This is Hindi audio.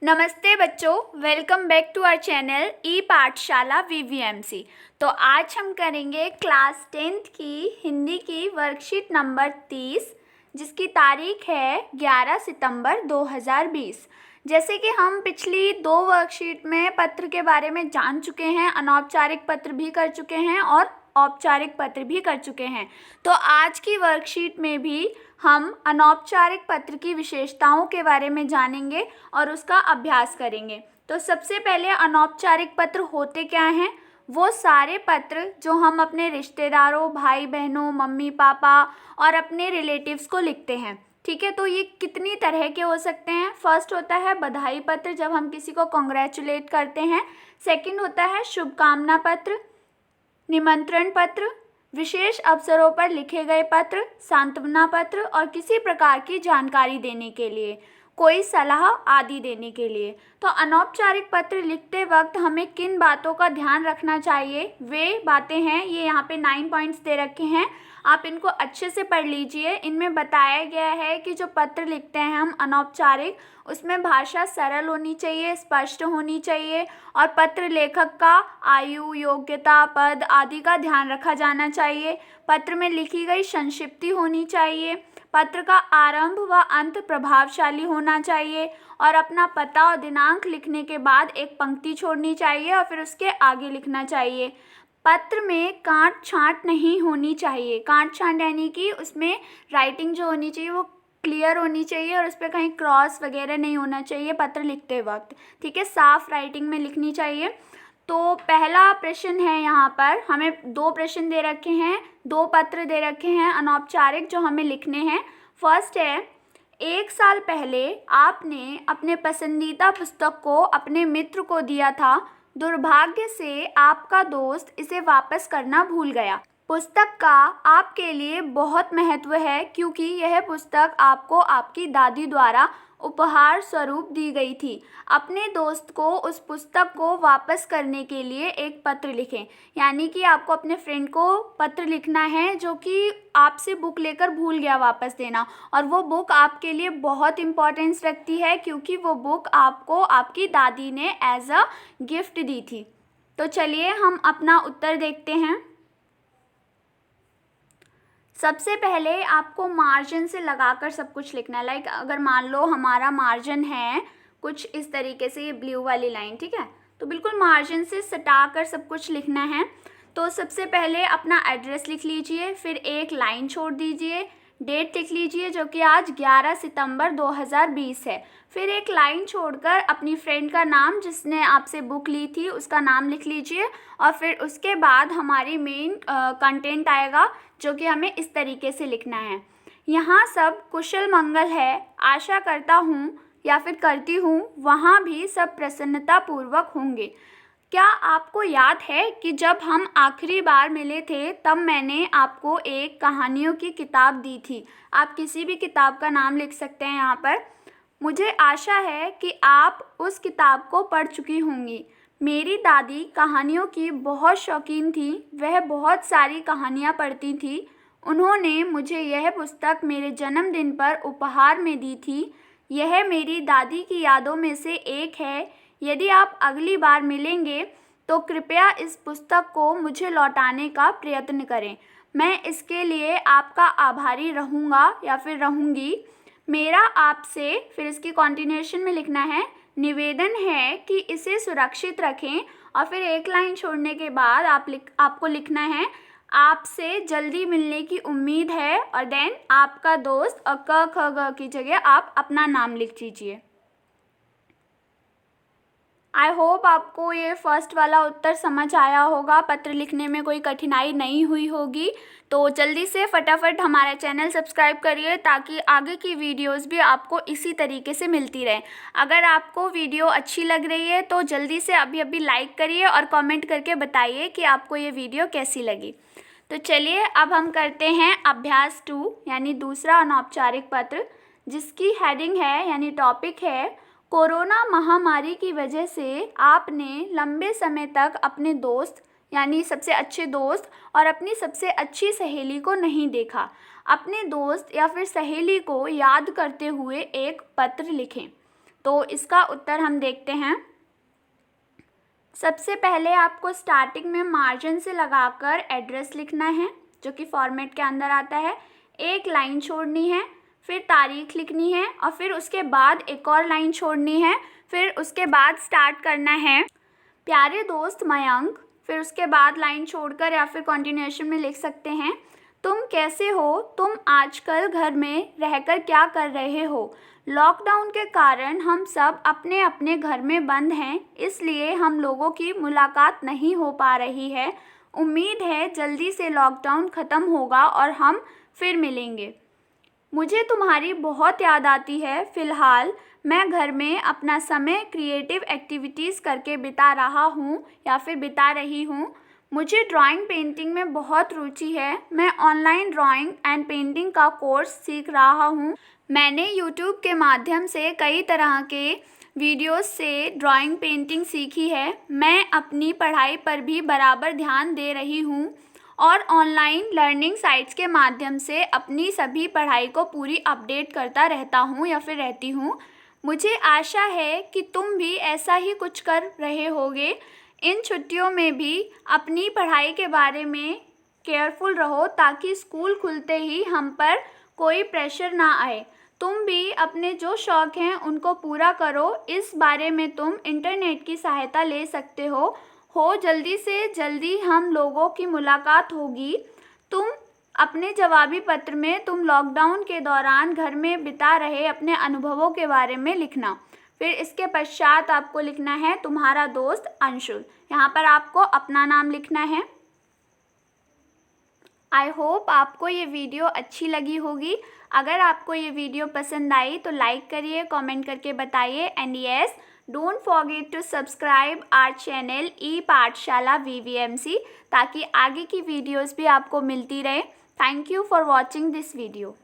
नमस्ते बच्चों, welcome back to our channel e Pathshala VVMC. तो आज हम करेंगे क्लास 10th की हिंदी की वर्कशीट नंबर 30, जिसकी तारीख है 11 सितंबर 2020। जैसे कि हम पिछली 2 वर्कशीट में पत्र के बारे में जान चुके हैं, अनौपचारिक पत्र भी कर चुके हैं और औपचारिक पत्र भी कर चुके हैं। तो आज की वर्कशीट में भी हम अनौपचारिक पत्र की विशेषताओं के बारे में जानेंगे और उसका अभ्यास करेंगे। तो सबसे पहले अनौपचारिक पत्र होते क्या हैं? वो सारे पत्र जो हम अपने रिश्तेदारों, भाई बहनों, मम्मी पापा और अपने रिलेटिव्स को लिखते हैं। ठीक है, तो ये कितनी तरह के हो सकते हैं? फर्स्ट होता है बधाई पत्र, जब हम किसी को कॉन्ग्रेचुलेट करते हैं। सेकंड होता है शुभकामना पत्र, निमंत्रण पत्र, विशेष अवसरों पर लिखे गए पत्र, सांत्वना पत्र और किसी प्रकार की जानकारी देने के लिए, कोई सलाह आदि देने के लिए। तो अनौपचारिक पत्र लिखते वक्त हमें किन बातों का ध्यान रखना चाहिए, वे बातें हैं। ये यहाँ पे 9 पॉइंट्स दे रखे हैं, आप इनको अच्छे से पढ़ लीजिए। इनमें बताया गया है कि जो पत्र लिखते हैं हम अनौपचारिक, उसमें भाषा सरल होनी चाहिए, स्पष्ट होनी चाहिए और पत्र लेखक का आयु, योग्यता, पद आदि का ध्यान रखा जाना चाहिए। पत्र में लिखी गई संक्षिप्ति होनी चाहिए। पत्र का आरंभ व अंत प्रभावशाली होना चाहिए और अपना पता और दिनांक लिखने के बाद एक पंक्ति छोड़नी चाहिए और फिर उसके आगे लिखना चाहिए। पत्र में काट छांट नहीं होनी चाहिए। काट छांट यानी कि उसमें राइटिंग जो होनी चाहिए वो क्लियर होनी चाहिए और उस पर कहीं क्रॉस वगैरह नहीं होना चाहिए पत्र लिखते वक्त। ठीक है, साफ राइटिंग में लिखनी चाहिए। तो पहला प्रश्न है, यहाँ पर हमें 2 प्रश्न दे रखे हैं, 2 पत्र दे रखे हैं अनौपचारिक जो हमें लिखने हैं। फर्स्ट है, 1 साल पहले आपने अपने पसंदीदा पुस्तक को अपने मित्र को दिया था। दुर्भाग्य से आपका दोस्त इसे वापस करना भूल गया। पुस्तक का आपके लिए बहुत महत्व है क्योंकि यह पुस्तक आपको आपकी दादी द्वारा उपहार स्वरूप दी गई थी। अपने दोस्त को उस पुस्तक को वापस करने के लिए एक पत्र लिखें। यानी कि आपको अपने फ्रेंड को पत्र लिखना है जो कि आपसे बुक लेकर भूल गया वापस देना, और वो बुक आपके लिए बहुत इम्पोर्टेंस रखती है क्योंकि वो बुक आपको आपकी दादी ने एज अ गिफ्ट दी थी। तो चलिए हम अपना उत्तर देखते हैं। सबसे पहले आपको मार्जिन से लगाकर सब कुछ लिखना है। लाइक अगर मान लो हमारा मार्जिन है कुछ इस तरीके से, ये ब्लू वाली लाइन, ठीक है, तो बिल्कुल मार्जिन से सटा कर सब कुछ लिखना है। तो सबसे पहले अपना एड्रेस लिख लीजिए, फिर एक लाइन छोड़ दीजिए, डेट लिख लीजिए जो कि आज 11 सितंबर 2020 है। फिर एक लाइन छोड़कर अपनी फ्रेंड का नाम जिसने आपसे बुक ली थी उसका नाम लिख लीजिए और फिर उसके बाद हमारी मेन कंटेंट आएगा जो कि हमें इस तरीके से लिखना है। यहाँ सब कुशल मंगल है, आशा करता हूँ या फिर करती हूँ वहाँ भी सब प्रसन्नतापूर्वक होंगे। क्या आपको याद है कि जब हम आखिरी बार मिले थे तब मैंने आपको एक कहानियों की किताब दी थी? आप किसी भी किताब का नाम लिख सकते हैं यहाँ पर। मुझे आशा है कि आप उस किताब को पढ़ चुकी होंगी। मेरी दादी कहानियों की बहुत शौकीन थी, वह बहुत सारी कहानियाँ पढ़ती थी। उन्होंने मुझे यह पुस्तक मेरे जन्मदिन पर उपहार में दी थी। यह मेरी दादी की यादों में से एक है। यदि आप अगली बार मिलेंगे तो कृपया इस पुस्तक को मुझे लौटाने का प्रयत्न करें। मैं इसके लिए आपका आभारी रहूँगा या फिर रहूँगी। मेरा आपसे, फिर इसकी कॉन्टिन्यूएशन में लिखना है, निवेदन है कि इसे सुरक्षित रखें और फिर एक लाइन छोड़ने के बाद आपको लिखना है, आपसे जल्दी मिलने की उम्मीद है, और देन आपका दोस्त, और क ख ग की जगह आप अपना नाम लिख दीजिए। आई होप आपको ये फर्स्ट वाला उत्तर समझ आया होगा, पत्र लिखने में कोई कठिनाई नहीं हुई होगी। तो जल्दी से फटाफट हमारा चैनल सब्सक्राइब करिए ताकि आगे की वीडियोस भी आपको इसी तरीके से मिलती रहे। अगर आपको वीडियो अच्छी लग रही है तो जल्दी से अभी लाइक करिए और कमेंट करके बताइए कि आपको ये वीडियो कैसी लगी। तो चलिए अब हम करते हैं अभ्यास 2 यानी दूसरा अनौपचारिक पत्र, जिसकी हेडिंग है यानी टॉपिक है, कोरोना महामारी की वजह से आपने लंबे समय तक अपने दोस्त यानी सबसे अच्छे दोस्त और अपनी सबसे अच्छी सहेली को नहीं देखा। अपने दोस्त या फिर सहेली को याद करते हुए एक पत्र लिखें। तो इसका उत्तर हम देखते हैं। सबसे पहले आपको स्टार्टिंग में मार्जिन से लगाकर एड्रेस लिखना है, जो कि फॉर्मेट के अंदर आता है। एक लाइन छोड़नी है, फिर तारीख लिखनी है और फिर उसके बाद एक और लाइन छोड़नी है, फिर उसके बाद स्टार्ट करना है प्यारे दोस्त मयंक, फिर उसके बाद लाइन छोड़कर या फिर कंटिन्यूएशन में लिख सकते हैं तुम कैसे हो, तुम आजकल घर में रहकर क्या कर रहे हो। लॉकडाउन के कारण हम सब अपने अपने घर में बंद हैं, इसलिए हम लोगों की मुलाकात नहीं हो पा रही है। उम्मीद है जल्दी से लॉकडाउन ख़त्म होगा और हम फिर मिलेंगे। मुझे तुम्हारी बहुत याद आती है। फ़िलहाल मैं घर में अपना समय क्रिएटिव एक्टिविटीज़ करके बिता रहा हूँ या फिर बिता रही हूँ। मुझे ड्राइंग पेंटिंग में बहुत रुचि है। मैं ऑनलाइन ड्राइंग एंड पेंटिंग का कोर्स सीख रहा हूँ। मैंने यूट्यूब के माध्यम से कई तरह के वीडियोस से ड्राइंग पेंटिंग सीखी है। मैं अपनी पढ़ाई पर भी बराबर ध्यान दे रही हूँ और ऑनलाइन लर्निंग साइट्स के माध्यम से अपनी सभी पढ़ाई को पूरी अपडेट करता रहता हूँ या फिर रहती हूँ। मुझे आशा है कि तुम भी ऐसा ही कुछ कर रहे होगे। इन छुट्टियों में भी अपनी पढ़ाई के बारे में केयरफुल रहो ताकि स्कूल खुलते ही हम पर कोई प्रेशर ना आए। तुम भी अपने जो शौक़ हैं उनको पूरा करो। इस बारे में तुम इंटरनेट की सहायता ले सकते हो। जल्दी से जल्दी हम लोगों की मुलाकात होगी। तुम अपने जवाबी पत्र में तुम लॉकडाउन के दौरान घर में बिता रहे अपने अनुभवों के बारे में लिखना। फिर इसके पश्चात आपको लिखना है तुम्हारा दोस्त अंशुल। यहाँ पर आपको अपना नाम लिखना है। आई होप आपको ये वीडियो अच्छी लगी होगी। अगर आपको ये वीडियो पसंद आई तो लाइक करिए, कमेंट करके बताइए and yes, don't forget to subscribe our channel e Pathshala VVMC ताकि आगे की वीडियोस भी आपको मिलती रहे। Thank you for watching this video.